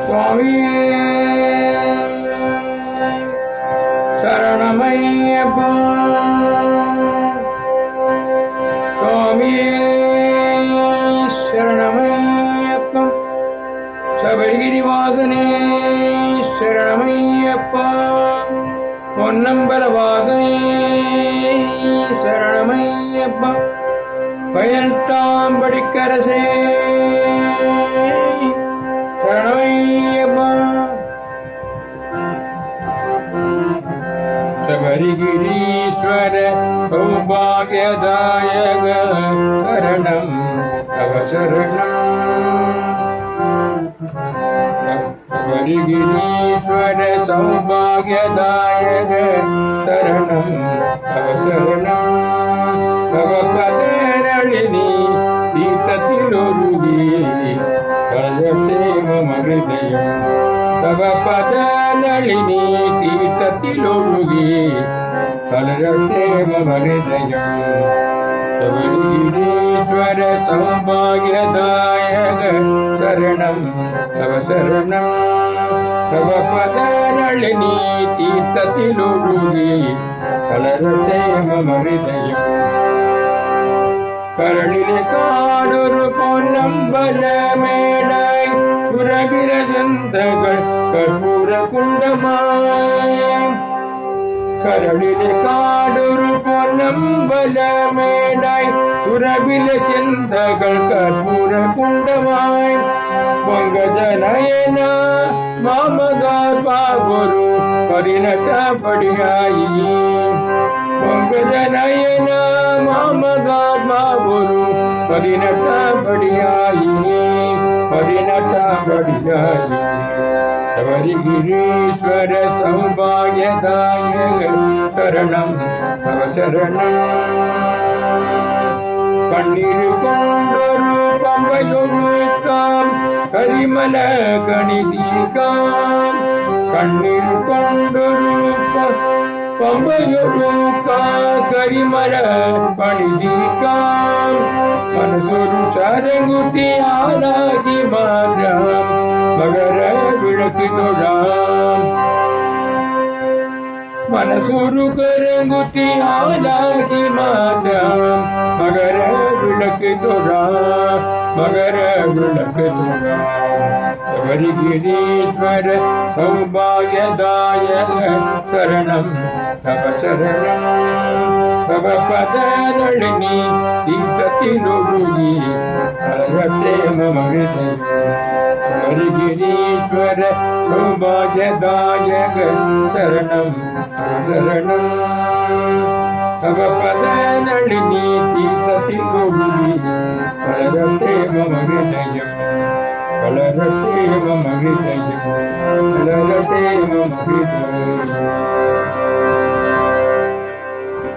சுவாமியே சரணமையப்பா. சுவாமியே சரணமையப்பா. சபரிகிரிவாசனே சரணமையப்பா. பொன்னம்பலவாசனே சரணமையப்பா. பதினெட்டாம் படிக்கரசே சரணமையப்பா. சபரிகிரீஸ்வர சௌபாகியதாயக சரணம் தவ சரணம். சபரிகிரீஸ்வர சௌபாகியதாயக சரணம் தவ சரணம். தவ பதநளினி தீர்த்தத்திலொருகி கலசேம ஹிருதயம். தவ பதநளினி தீர்த்தத்திலொருகி கலசேம ஹிருதயம். சபரிகிரீஸ்வர சௌபாகியதாயக சரணம் தவ சரணம். தவ பதநளினி தீர்த்தத்திலொருகி கலசேம ஹிருதயம். கரளிலே காடொரு பொன்னம்பல மேடாய் சுரபிர சந்தகள் கற்பூர குண்டமாய். கரளிலே காடொரு பொன்னம்பல மேடாய் சுரபில செந்தகள் கற்பூர குண்டமாய். பொங்கஜனயன மாமகார்பா குரு ಪರಿಣತ ಪಡಿಯಾಯಿ. பொங்கஜனயன மாமகார்ப குரு ಪರಿಣತ ಪಡಿಯಾಯಿ. ಪರಿಣತ ಪಡಿಯಾಯಿ. சபரிகிரீஸ்வர சௌபாகியதாயக சரணம் தவ சரணம். கண்ணீர் கொண்டொரு பம்பையொருக்காம் கரிமல கணிதீகாம். கண்ணீர் கொண்டொரு பம்பையொருக்கா கரிமல பணிதீகாம். மனசொரு சரங்குட்டி ஆராதி மாறாம் மகர விளக்கு தொழாம். மனசொரு கரங்குட்டி ஆராதி மாறாம் மகர விளக்கு தொழாம். மகர விளக்கு தொழாம். சபரிகிரீஸ்வர சௌபாகியதாயக சரணம் தவ சரணம். தவ பதநளினி தீர்த்தத்திலொருகி கலசேம ஹிருதயம். சபரிகிரீஸ்வர சௌபாகியதாயக சரணம் தவ சரணம். தவ பதநளினி தீர்த்தத்திலொருகி கலசேம ஹிருதயம். கலரசேம ஹிருதயம். கலரசேம ஹிருதயம்.